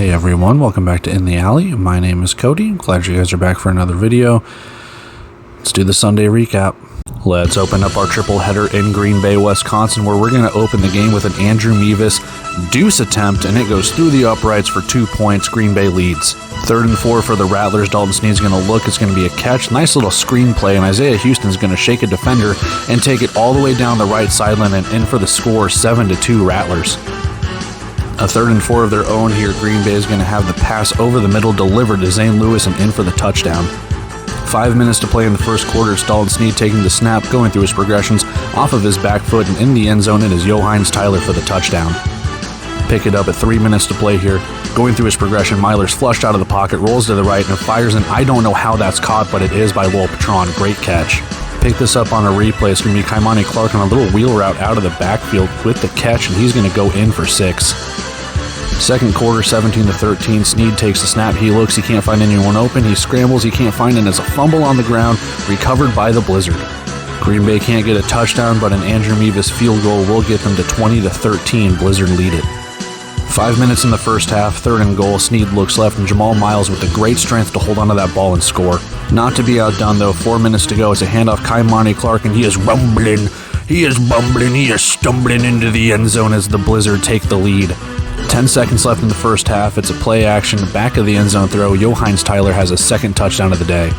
Hey everyone, welcome back to In the Alley. My name is Cody. I'm glad you guys are back for another video. Let's do the Sunday recap. Let's open up our triple header in Green Bay, Wisconsin, where we're going to open the game with an Andrew Mevis deuce attempt, and it goes through the uprights for 2 points. Green Bay leads. 3rd and 4 for the Rattlers. Dalton Snead's going to look. It's going to be a catch. Nice little screenplay, and Isaiah Houston's going to shake a defender and take it all the way down the right sideline and in for the score, 7-2 Rattlers. A 3rd and 4 of their own here. Green Bay is going to have the pass over the middle delivered to Zane Lewis and in for the touchdown. 5 minutes to play in the first quarter. It's Dalton Snead taking the snap, going through his progressions off of his back foot, and in the end zone it is Johannes Tyler for the touchdown. Pick it up at 3 minutes to play here. Going through his progression, Myler's flushed out of the pocket, rolls to the right, and fires in. I don't know how that's caught, but it is by Will Patron. Great catch. Pick this up on a replay. It's going to be Kaimani Clark on a little wheel route out of the backfield with the catch, and he's going to go in for 6. Second quarter, 17-13. Snead takes the snap. He looks. He can't find anyone open. He scrambles. He can't find it. And it's a fumble on the ground, recovered by the Blizzard. Green Bay can't get a touchdown, but an Andrew Mevis field goal will get them to 20-13. Blizzard lead it. 5 minutes in the first half, 3rd and goal. Snead looks left, and Jamal Miles with the great strength to hold onto that ball and score. Not to be outdone, though. 4 minutes to go. It's a handoff. Kaimani Clark, and he is rumbling. He is bumbling. He is stumbling into the end zone as the Blizzard take the lead. 10 seconds left in the first half. It's a play action, back of the end zone throw. Johannes Tyler has a second touchdown of the day.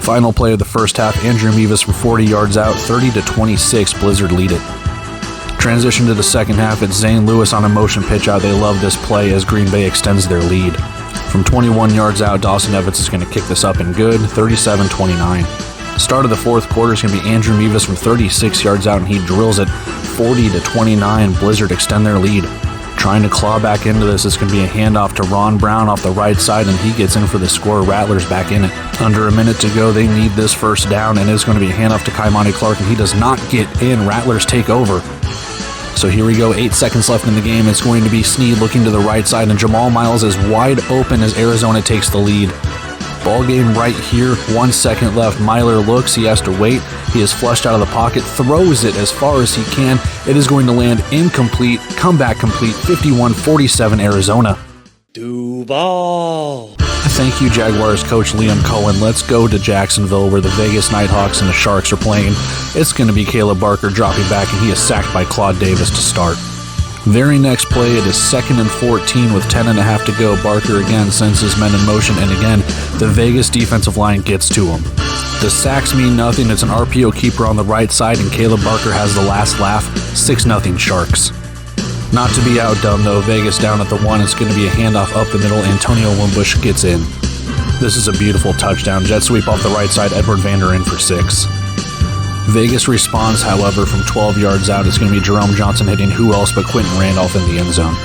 Final play of the first half, Andrew Mevis from 40 yards out, 30-26, Blizzard lead it. Transition to the second half, it's Zane Lewis on a motion pitch out. They love this play as Green Bay extends their lead. From 21 yards out, Dawson Evans is going to kick this up and good, 37-29. Start of the fourth quarter is going to be Andrew Mevis from 36 yards out, and he drills it 40-29. Blizzard extend their lead. Trying to claw back into this, it's going to be a handoff to Ron Brown off the right side, and he gets in for the score. Rattlers back in it. Under a minute to go, they need this first down, and it's going to be a handoff to Kaimani Clark, and he does not get in. Rattlers take over. So here we go, 8 seconds left in the game. It's going to be Snead looking to the right side, and Jamal Miles is wide open as Arizona takes the lead. Ball game right here, 1 second left. Myler looks, he has to wait. He is flushed out of the pocket, throws it as far as he can. It is going to land incomplete, comeback complete, 51-47 Arizona. Duval. Thank you, Jaguars coach Liam Cohen. Let's go to Jacksonville where the Vegas Nighthawks and the Sharks are playing. It's going to be Caleb Barker dropping back, and he is sacked by Claude Davis to start. Very next play, it is 2nd and 14 with 10.5 to go. Barker again sends his men in motion, and again, the Vegas defensive line gets to him. The sacks mean nothing. It's an RPO keeper on the right side, and Caleb Barker has the last laugh. 6-0 Sharks. Not to be outdone, though. Vegas down at the 1. It's going to be a handoff up the middle. Antonio Wimbush gets in. This is a beautiful touchdown. Jet sweep off the right side. Edward Vander in for 6. Vegas responds, however, from 12 yards out. It's going to be Jerome Johnson hitting who else but Quentin Randolph in the end zone.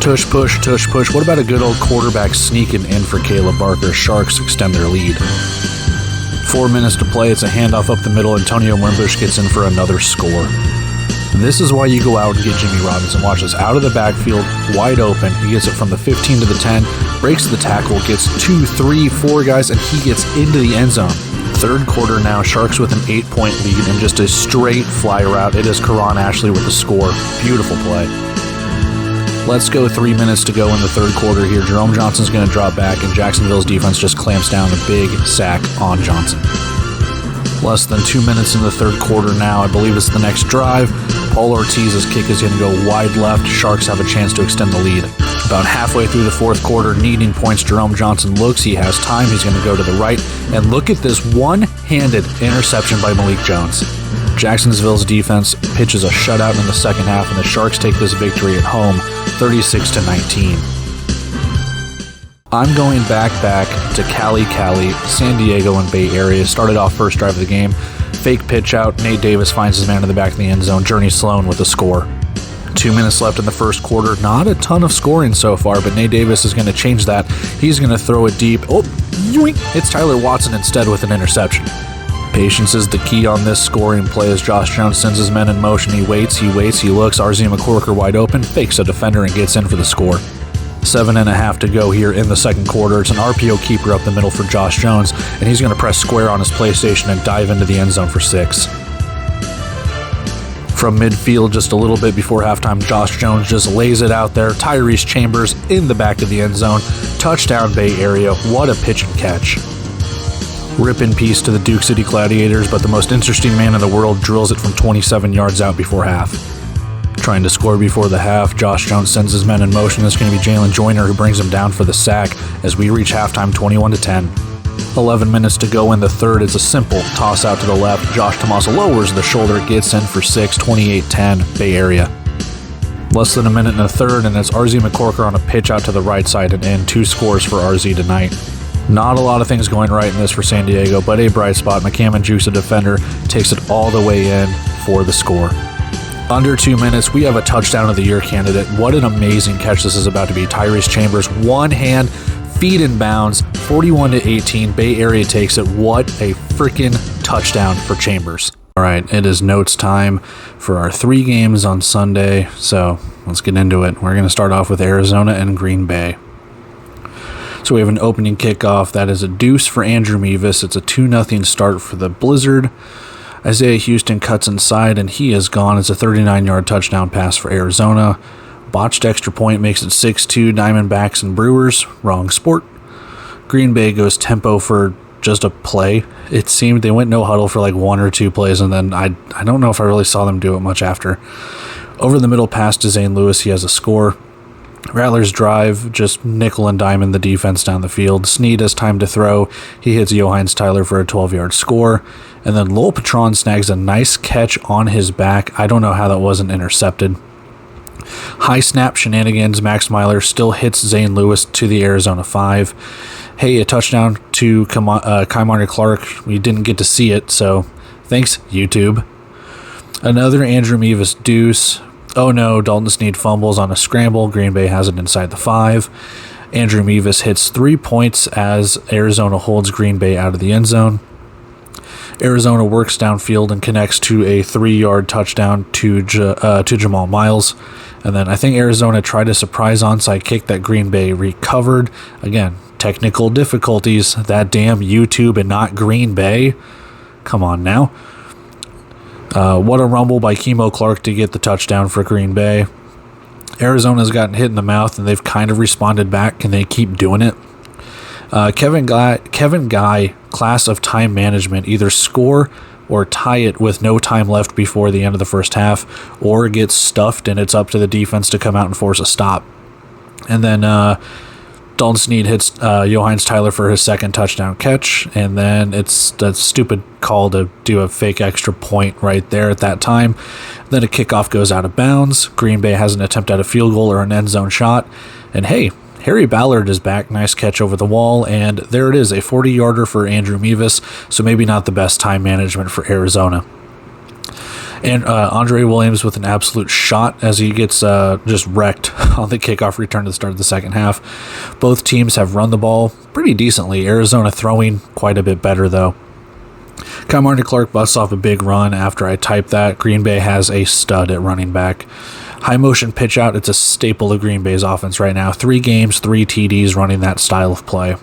Tush push, tush push. What about a good old quarterback sneaking in for Caleb Barker? Sharks extend their lead. 4 minutes to play. It's a handoff up the middle. Antonio Wimbush gets in for another score. This is why you go out and get Jimmy Robinson. Watch this. Out of the backfield, wide open. He gets it from the 15 to the 10, breaks the tackle, gets 2, 3, 4 guys, and he gets into the end zone. Third quarter now, Sharks with an 8-point lead and just a straight fly route. It is Karan Ashley with the score. Beautiful play. Let's go, 3 minutes to go in the third quarter here. Jerome Johnson's going to drop back, and Jacksonville's defense just clamps down a big sack on Johnson. Less than 2 minutes in the third quarter now. I believe it's the next drive. Paul Ortiz's kick is going to go wide left. Sharks have a chance to extend the lead. About halfway through the fourth quarter, needing points, Jerome Johnson looks. He has time. He's going to go to the right. And look at this one-handed interception by Malik Jones. Jacksonville's defense pitches a shutout in the second half, and the Sharks take this victory at home, 36-19. I'm going back to Cali, San Diego, and Bay Area. Started off first drive of the game. Fake pitch out. Nate Davis finds his man in the back of the end zone. Journey Sloan with the score. 2 minutes left in the first quarter. Not a ton of scoring so far, but Nate Davis is going to change that. He's going to throw it deep. Oh, yoink! It's Tyler Watson instead with an interception. Patience is the key on this scoring play as Josh Jones sends his men in motion. He waits, he looks. RZ McCorker wide open, fakes a defender and gets in for the score. 7.5 to go here in the second quarter. It's an RPO keeper up the middle for Josh Jones, and he's going to press square on his PlayStation and dive into the end zone for 6. From midfield, just a little bit before halftime, Josh Jones just lays it out there. Tyrese Chambers in the back of the end zone. Touchdown, Bay Area. What a pitch and catch. Rip in peace to the Duke City Gladiators, but the most interesting man in the world drills it from 27 yards out before half. Trying to score before the half, Josh Jones sends his men in motion. It's going to be Jalen Joyner who brings him down for the sack as we reach halftime 21-10. 11 minutes to go in the third. It's a simple toss out to the left. Josh Tomas lowers the shoulder, gets in for 6, 28-10, Bay Area. Less than a minute in the third, and it's RZ McCorker on a pitch out to the right side and in. 2 scores for RZ tonight. Not a lot of things going right in this for San Diego, but a bright spot. McCammon Juice, a defender, takes it all the way in for the score. Under 2 minutes, we have a touchdown of the year candidate. What an amazing catch this is about to be. Tyrese Chambers, one hand, feet in bounds, 41-18. Bay Area takes it. What a freaking touchdown for Chambers. All right, it is notes time for our 3 games on Sunday, so let's get into it. We're going to start off with Arizona and Green Bay. So we have an opening kickoff. That is a deuce for Andrew Mevis. It's a 2-0 start for the Blizzard. Isaiah Houston cuts inside, and he is gone. It's a 39-yard touchdown pass for Arizona. Botched extra point makes it 6-2 Diamondbacks and Brewers. Wrong sport. Green Bay goes tempo for just a play. It seemed they went no huddle for like 1 or 2 plays, and then I don't know if I really saw them do it much after. Over the middle pass to Zane Lewis, he has a score. Rattlers drive, just nickel and diamond the defense down the field. Snead has time to throw. He hits Johannes Tyler for a 12-yard score. And then Lowell Patron snags a nice catch on his back. I don't know how that wasn't intercepted. High snap shenanigans. Max Myler still hits Zane Lewis to the Arizona 5. Hey, a touchdown to Kymar Clark. We didn't get to see it, so thanks, YouTube. Another Andrew Mevis deuce. Oh no, Dalton Snead fumbles on a scramble. Green Bay has it inside the 5. Andrew Mevis hits 3 points as Arizona holds Green Bay out of the end zone. Arizona works downfield and connects to a 3-yard touchdown to Jamal Miles. And then I think Arizona tried a surprise onside kick that Green Bay recovered. Again, technical difficulties. That damn YouTube and not Green Bay. Come on now. What a rumble by Kimo Clark to get the touchdown for Green Bay. Arizona's gotten hit in the mouth, and they've kind of responded back. Can they keep doing it? Kevin Guy, class of time management, either score or tie it with no time left before the end of the first half, or get stuffed, and it's up to the defense to come out and force a stop. And then Dalton Snead hits Johannes Tyler for his second touchdown catch, and then it's that stupid call to do a fake extra point right there at that time. Then a kickoff goes out of bounds. Green Bay has an attempt at a field goal or an end zone shot, and hey, Harry Ballard is back. Nice catch over the wall, and there it is, a 40-yarder for Andrew Mevis, so maybe not the best time management for Arizona. And Andre Williams with an absolute shot as he gets just wrecked on the kickoff return to the start of the second half. Both teams have run the ball pretty decently. Arizona throwing quite a bit better, though. Kymar Clark busts off a big run after I typed that. Green Bay has a stud at running back. High motion pitch out, it's a staple of Green Bay's offense right now. 3 games, 3 TDs running that style of play.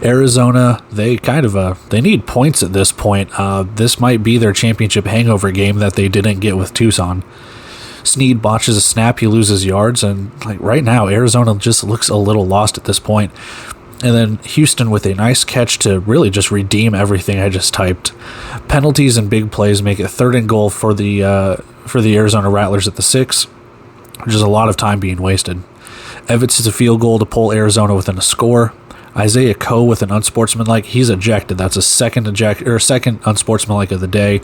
Arizona, they need points at this point. This might be their championship hangover game that they didn't get with Tucson. Snead botches a snap, he loses yards, and like right now, Arizona just looks a little lost at this point. And then Houston with a nice catch to really just redeem everything I just typed. Penalties and big plays make it 3rd and goal for the Arizona Rattlers at the 6, which is a lot of time being wasted. Evans hits a field goal to pull Arizona within a score. Isaiah Coe with an unsportsmanlike. He's ejected. That's a second unsportsmanlike of the day.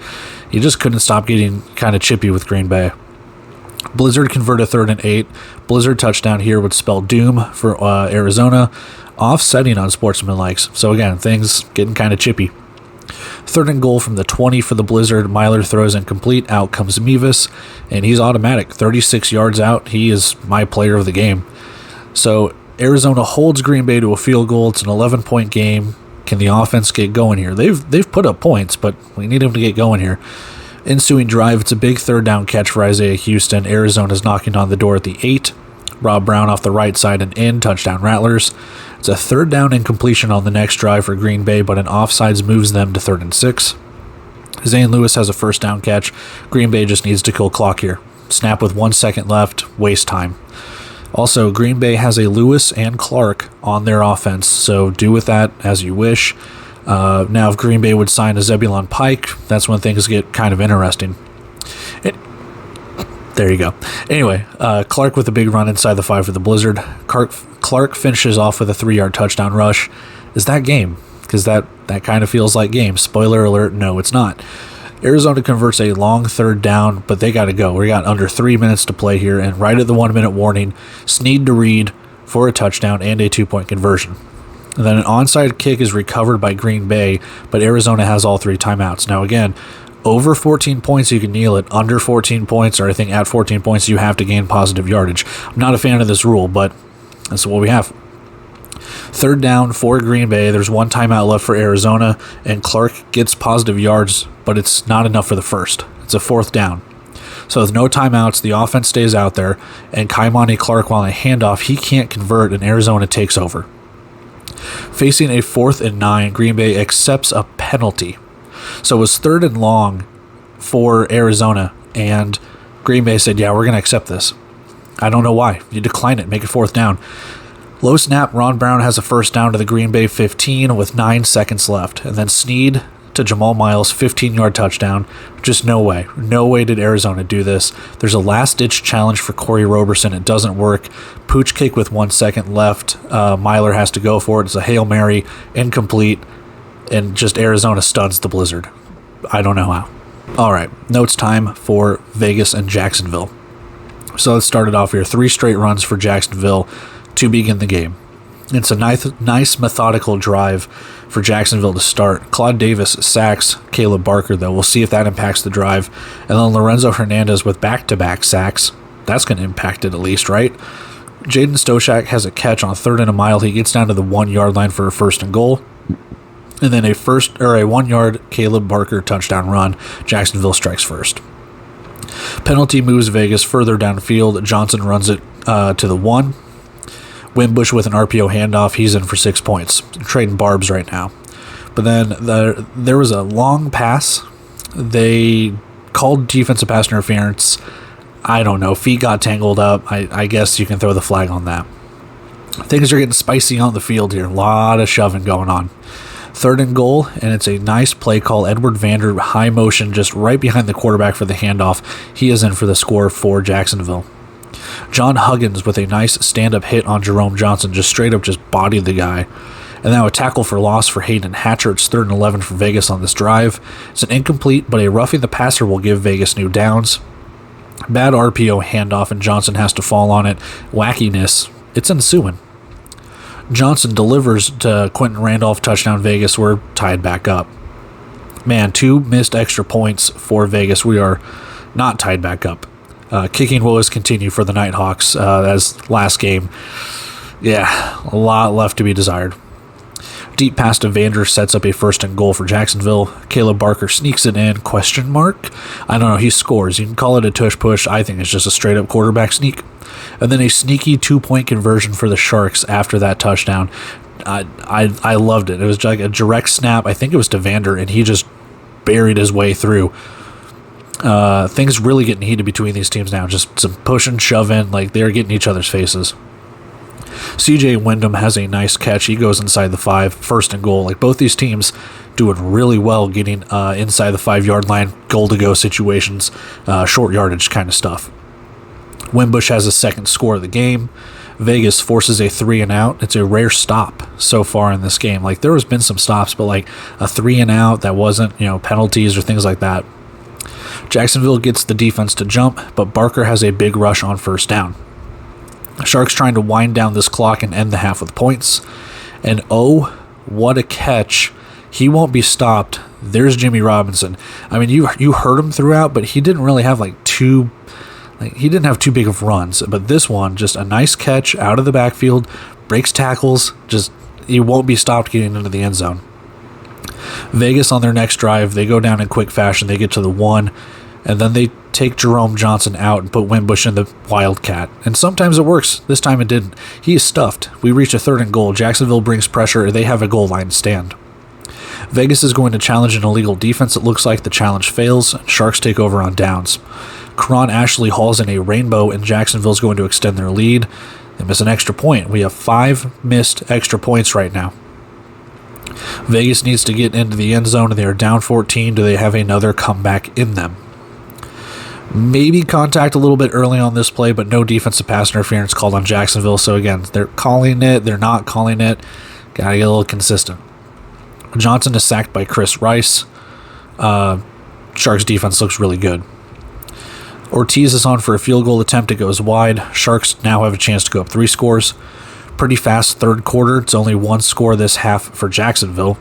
He just couldn't stop getting kind of chippy with Green Bay. Blizzard convert a 3rd and 8. Blizzard touchdown here would spell doom for Arizona, offsetting unsportsmanlikes. So again, things getting kind of chippy. 3rd and goal from the 20 for the Blizzard. Myler throws incomplete. Out comes Mevis, and he's automatic. 36 yards out. He is my player of the game. So Arizona holds Green Bay to a field goal. It's an 11-point game. Can the offense get going here? They've put up points, but we need them to get going here. Ensuing drive, it's a big 3rd down catch for Isaiah Houston. Arizona's knocking on the door at the 8. Rob Brown off the right side and in. Touchdown Rattlers. It's a 3rd down incompletion on the next drive for Green Bay, but an offsides moves them to 3rd and 6. Zane Lewis has a first down catch. Green Bay just needs to kill clock here. Snap with 1 second left, waste time. Also, Green Bay has a Lewis and Clark on their offense, so do with that as you wish. Now, if Green Bay would sign a Zebulon Pike, that's when things get kind of interesting. There you go. Anyway, Clark with a big run inside the 5 for the Blizzard. Clark finishes off with a 3-yard touchdown rush. Is that game? Because that kind of feels like game. Spoiler alert, no, it's not. Arizona converts a long third down, but they got to go. We got under 3 minutes to play here, and right at the 1 minute warning, Snead to Reed for a touchdown and a 2-point conversion. And then an onside kick is recovered by Green Bay, but Arizona has all 3 timeouts. Now again, over 14 points you can kneel it. Under 14 points, or I think at 14 points, you have to gain positive yardage. I'm not a fan of this rule, but that's what we have. Third down for Green Bay. There's 1 timeout left for Arizona, and Clark gets positive yards, but it's not enough for the first. It's a 4th down. So with no timeouts, the offense stays out there, and Kaimani Clark, while in a handoff, he can't convert, and Arizona takes over. Facing a 4th and 9, Green Bay accepts a penalty. So it was 3rd and long for Arizona, and Green Bay said, yeah, we're going to accept this. I don't know why. You decline it, make it 4th down. Low snap, Ron Brown has a first down to the Green Bay 15 with 9 seconds left. And then Snead to Jamal Miles, 15-yard touchdown. Just no way. No way did Arizona do this. There's a last-ditch challenge for Corey Roberson. It doesn't work. Pooch kick with 1 second left. Myler has to go for it. It's a Hail Mary, incomplete, and just Arizona stuns the Blizzard. I don't know how. All right, now it's time for Vegas and Jacksonville. So let's start it off here. 3 straight runs for Jacksonville to begin the game. It's a nice methodical drive for Jacksonville to start. Claude Davis sacks Caleb Barker, though. We'll see if that impacts the drive. And then Lorenzo Hernandez with back-to-back sacks. That's going to impact it at least, right? Jaden Stoshak has a catch on 3rd and a mile. He gets down to the 1-yard line for a 1st and goal. And then a 1-yard Caleb Barker touchdown run. Jacksonville strikes first. Penalty moves Vegas further downfield. Johnson runs it to the 1. Wimbush with an RPO handoff. He's in for 6 points. Trading barbs right now. But then there was a long pass. They called defensive pass interference. I don't know. Feet got tangled up. I guess you can throw the flag on that. Things are getting spicy on the field here. A lot of shoving going on. 3rd and goal, and it's a nice play call. Edward Vander, high motion, just right behind the quarterback for the handoff. He is in for the score for Jacksonville. John Huggins with a nice stand-up hit on Jerome Johnson, just straight up just bodied the guy. And now a tackle for loss for Hayden Hatcher. It's 3rd and 11 for Vegas on this drive. It's an incomplete, but a roughing the passer will give Vegas new downs. Bad RPO handoff, and Johnson has to fall on it. Wackiness, it's ensuing. Johnson delivers to Quentin Randolph, touchdown Vegas. We're tied back up. Man, 2 missed extra points for Vegas. We are not tied back up. Kicking woes continue for the Nighthawks as last game. Yeah, a lot left to be desired. Deep pass to Vander sets up a 1st and goal for Jacksonville. Caleb Barker sneaks it in, ? I don't know, he scores. You can call it a tush push. I think it's just a straight up quarterback sneak. And then a sneaky 2-point conversion for the Sharks after that touchdown. I loved it. It was like a direct snap. I think it was to Vander, and he just buried his way through. Things really getting heated between these teams now. Just some pushing, shoving, like they're getting each other's faces. CJ Wyndham has a nice catch. He goes inside the 5, 1st and goal. Like both these teams doing really well getting inside the 5-yard line, goal-to-go situations, short yardage kind of stuff. Wimbush has a 2nd score of the game. Vegas forces a 3 and out. It's a rare stop so far in this game. Like there has been some stops, but like a 3 and out that wasn't, penalties or things like that. Jacksonville gets the defense to jump, but Barker has a big rush on 1st down. Sharks trying to wind down this clock and end the half with points. And oh, what a catch. He won't be stopped. There's Jimmy Robinson. I mean, you heard him throughout, but he didn't really have he didn't have too big of runs. But this one, just a nice catch out of the backfield, breaks tackles, just he won't be stopped getting into the end zone. Vegas on their next drive, they go down in quick fashion. They get to the 1, and then they take Jerome Johnson out and put Wimbush in the Wildcat. And sometimes it works. This time it didn't. He is stuffed. We reach a 3rd and goal. Jacksonville brings pressure. They have a goal line stand. Vegas is going to challenge an illegal defense. It looks like the challenge fails. Sharks take over on downs. Karan Ashley hauls in a rainbow, and Jacksonville's going to extend their lead. They miss an extra point. We have 5 missed extra points right now. Vegas needs to get into the end zone, and they are down 14. Do they have another comeback in them? Maybe contact a little bit early on this play, but no defensive pass interference called on Jacksonville. So again, they're calling it, they're not calling it. Gotta get a little consistent. Johnson is sacked by Chris Rice. Sharks defense looks really good. Ortiz is on for a field goal attempt. It goes wide. Sharks now have a chance to go up 3 scores. Pretty fast third quarter. It's only 1 score this half for Jacksonville.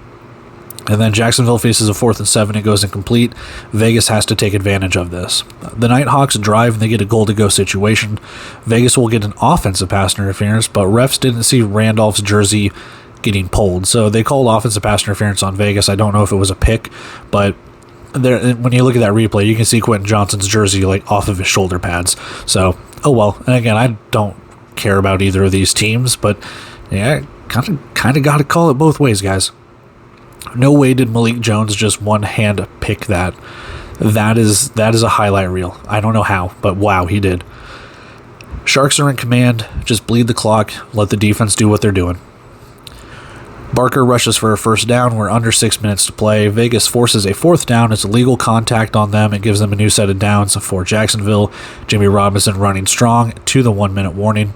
And then Jacksonville faces a 4th and 7. It goes incomplete. Vegas has to take advantage of this. The Nighthawks drive and they get a goal-to-go situation. Vegas will get an offensive pass interference, but refs didn't see Randolph's jersey getting pulled. So they called offensive pass interference on Vegas. I don't know if it was a pick, but there, when you look at that replay, you can see Quentin Johnson's jersey like off of his shoulder pads. So, oh well. And again, I don't care about either of these teams, but yeah, kind of got to call it both ways, guys. No way did Malik Jones just one-hand pick that. That is a highlight reel. I don't know how, but wow, he did. Sharks are in command. Just bleed the clock. Let the defense do what they're doing. Barker rushes for a first down. We're under 6 minutes to play. Vegas forces a 4th down. It's illegal contact on them. It gives them a new set of downs for Jacksonville. Jimmy Robinson running strong to the 1-minute warning.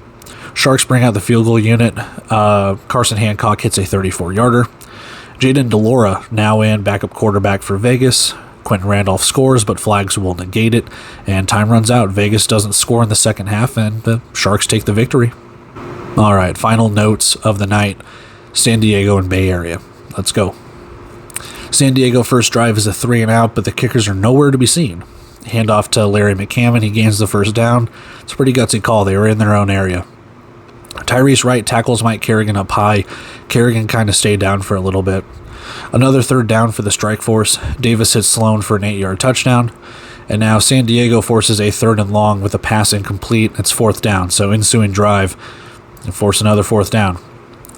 Sharks bring out the field goal unit. Carson Hancock hits a 34-yarder. Jaden DeLora now in, backup quarterback for Vegas. Quentin Randolph scores, but flags will negate it. And time runs out. Vegas doesn't score in the second half, and the Sharks take the victory. All right, final notes of the night. San Diego and Bay Area. Let's go. San Diego first drive is a 3-and-out, but the kickers are nowhere to be seen. Handoff to Larry McCammon. He gains the first down. It's a pretty gutsy call. They were in their own area. Tyrese Wright tackles Mike Kerrigan up high. Kerrigan kind of stayed down for a little bit. Another 3rd down for the strike force. Davis hits Sloan for an 8-yard touchdown. And now San Diego forces a 3rd and long with a pass incomplete. It's 4th down. So ensuing drive and force another 4th down.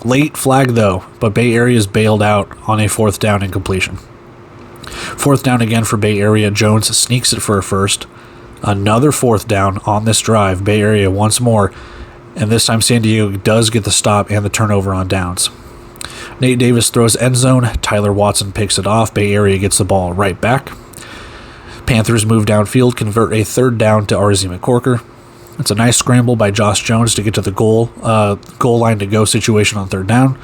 Late flag though, but Bay Area is bailed out on a 4th down incompletion. 4th down again for Bay Area. Jones sneaks it for a first. Another 4th down on this drive. Bay Area once more. And this time San Diego does get the stop and the turnover on downs. Nate Davis throws end zone. Tyler Watson picks it off. Bay Area gets the ball right back. Panthers move downfield, convert a 3rd down to RZ McCorker. It's a nice scramble by Josh Jones to get to the goal line to go situation on 3rd down.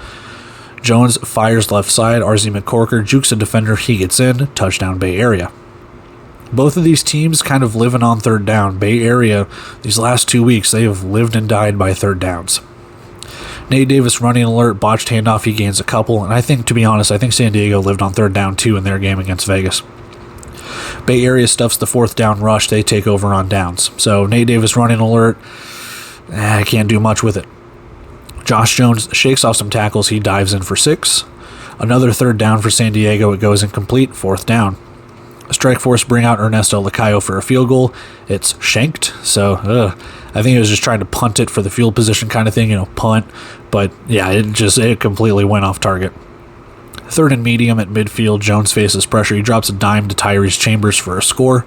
Jones fires left side. RZ McCorker jukes a defender. He gets in. Touchdown Bay Area. Both of these teams kind of living on 3rd down. Bay Area, these last 2 weeks, they have lived and died by 3rd downs. Nate Davis running alert, botched handoff, he gains a couple, and I think, to be honest, I think San Diego lived on 3rd down too in their game against Vegas. Bay Area stuffs the 4th down rush, they take over on downs. So Nate Davis running alert, I can't do much with it. Josh Jones shakes off some tackles, he dives in for 6. Another 3rd down for San Diego, it goes incomplete, 4th down. Strike force bring out Ernesto Lacayo for a field goal. It's shanked, so I think he was just trying to punt it for the field position kind of thing, punt. But yeah, it completely went off target. 3rd and medium at midfield. Jones faces pressure. He drops a dime to Tyrese Chambers for a score.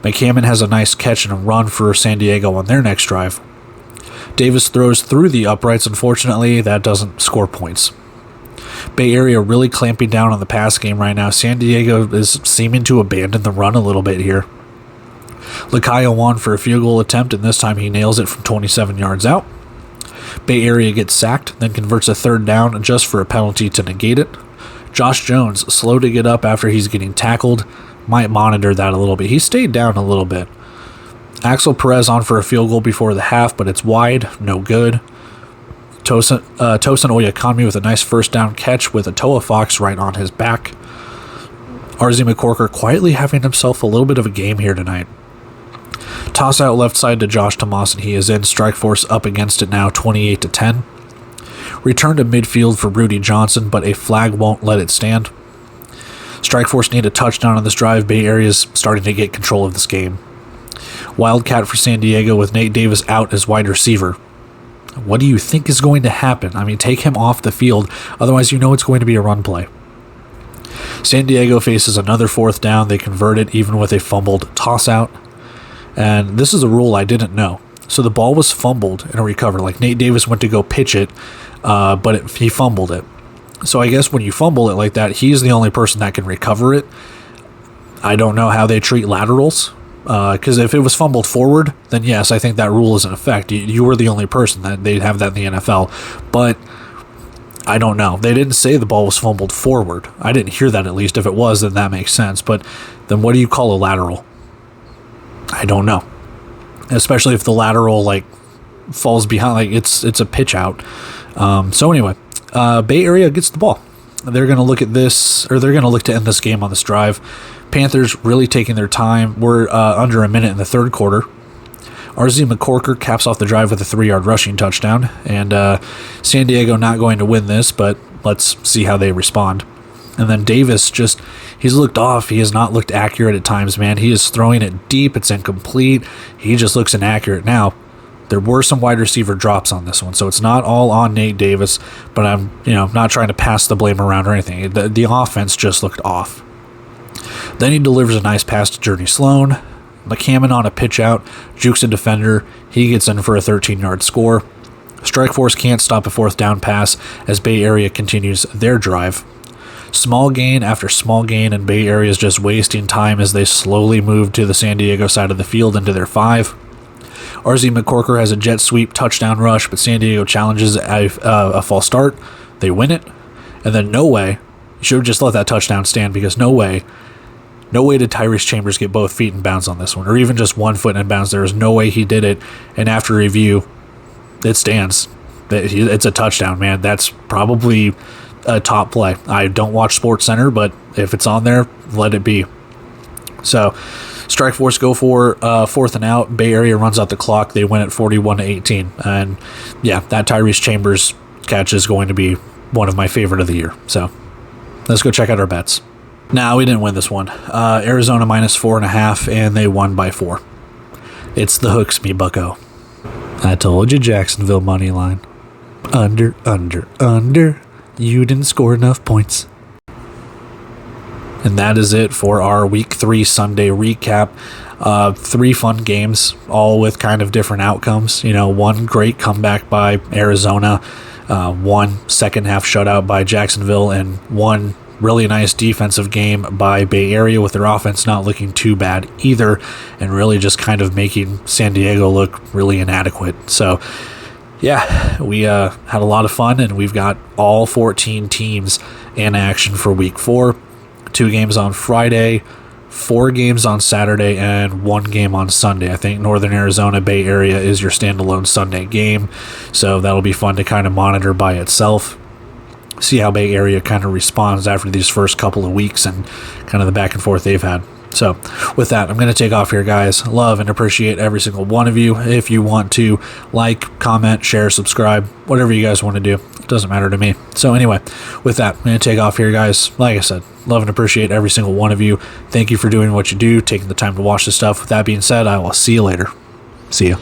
McCammon has a nice catch and a run for San Diego on their next drive. Davis throws through the uprights. Unfortunately, that doesn't score points. Bay Area really clamping down on the pass game right now. San Diego is seeming to abandon the run a little bit here. Lacayo on for a field goal attempt, and this time he nails it from 27 yards out. Bay Area gets sacked, then converts a 3rd down just for a penalty to negate it. Josh Jones, slow to get up after he's getting tackled. Might monitor that a little bit. He stayed down a little bit. Axel Perez on for a field goal before the half, but it's wide, no good. Tosin Oyakami with a nice 1st down catch with a Toa Fox right on his back. RZ McCorker quietly having himself a little bit of a game here tonight. Toss out left side to Josh Tomas, and he is in. Strike force up against it now, 28-10. Return to midfield for Rudy Johnson, but a flag won't let it stand. Strike force need a touchdown on this drive. Bay Area is starting to get control of this game. Wildcat for San Diego with Nate Davis out as wide receiver. What do you think is going to happen? I mean, take him off the field. Otherwise, it's going to be a run play. San Diego faces another 4th down. They convert it even with a fumbled toss out. And this is a rule I didn't know. So the ball was fumbled and recovered. Like Nate Davis went to go pitch it, but he fumbled it. So I guess when you fumble it like that, he's the only person that can recover it. I don't know how they treat laterals. Because if it was fumbled forward, then yes, I think that rule is in effect. You were the only person that they'd have that in the NFL. But I don't know. They didn't say the ball was fumbled forward. I didn't hear that, at least. If it was, then that makes sense. But then what do you call a lateral? I don't know. Especially if the lateral like falls behind, like it's a pitch out. So anyway, Bay Area gets the ball. They're going to look at this, or they're going to look to end this game on this drive. Panthers really taking their time. We're under a minute in the 3rd quarter. RZ McCorker caps off the drive with a 3-yard rushing touchdown. And San Diego not going to win this, but let's see how they respond. And then Davis he's looked off. He has not looked accurate at times, man. He is throwing it deep. It's incomplete. He just looks inaccurate. Now, there were some wide receiver drops on this one, so it's not all on Nate Davis, but I'm not trying to pass the blame around or anything. The offense just looked off. Then he delivers a nice pass to Journey Sloan. McCammon on a pitch out, jukes a defender. He gets in for a 13-yard score. Strikeforce can't stop a 4th down pass as Bay Area continues their drive. Small gain after small gain, and Bay Area is just wasting time as they slowly move to the San Diego side of the field into their 5. RZ McCorker has a jet sweep touchdown rush, but San Diego challenges a false start. They win it, and then no way. You should have just let that touchdown stand, because no way did Tyrese Chambers get both feet in bounds on this one, or even just 1 foot in bounds. There is no way he did it, and after review, it stands. It's a touchdown, man. That's probably a top play. I don't watch SportsCenter, but if it's on there, let it be. So, Strikeforce go for 4th and out. Bay Area runs out the clock. They win at 41-18. And yeah, that Tyrese Chambers catch is going to be one of my favorite of the year. So, let's go check out our bets. Now, we didn't win this one. Arizona minus 4.5, and they won by 4. It's the hooks me, bucko. I told you, Jacksonville money line. Under. You didn't score enough points. And that is it for our Week 3 Sunday recap. 3 fun games, all with kind of different outcomes. One great comeback by Arizona, 1 second-half shutout by Jacksonville, and 1 really nice defensive game by Bay Area, with their offense not looking too bad either, and really just kind of making San Diego look really inadequate. So, yeah, we had a lot of fun, and we've got all 14 teams in action for Week 4. 2 games on Friday, 4 games on Saturday, and 1 game on Sunday. I think Northern Arizona Bay Area is your standalone Sunday game, so that'll be fun to kind of monitor by itself. See how Bay Area kind of responds after these first couple of weeks and kind of the back and forth they've had. So with that, I'm going to take off here, guys. Love and appreciate every single one of you. If you want to like, comment, share, subscribe, whatever you guys want to do, it doesn't matter to me. So anyway, with that, I'm going to take off here, guys. Like I said, love and appreciate every single one of you. Thank you for doing what you do, taking the time to watch this stuff. With that being said, I will see you later. See ya.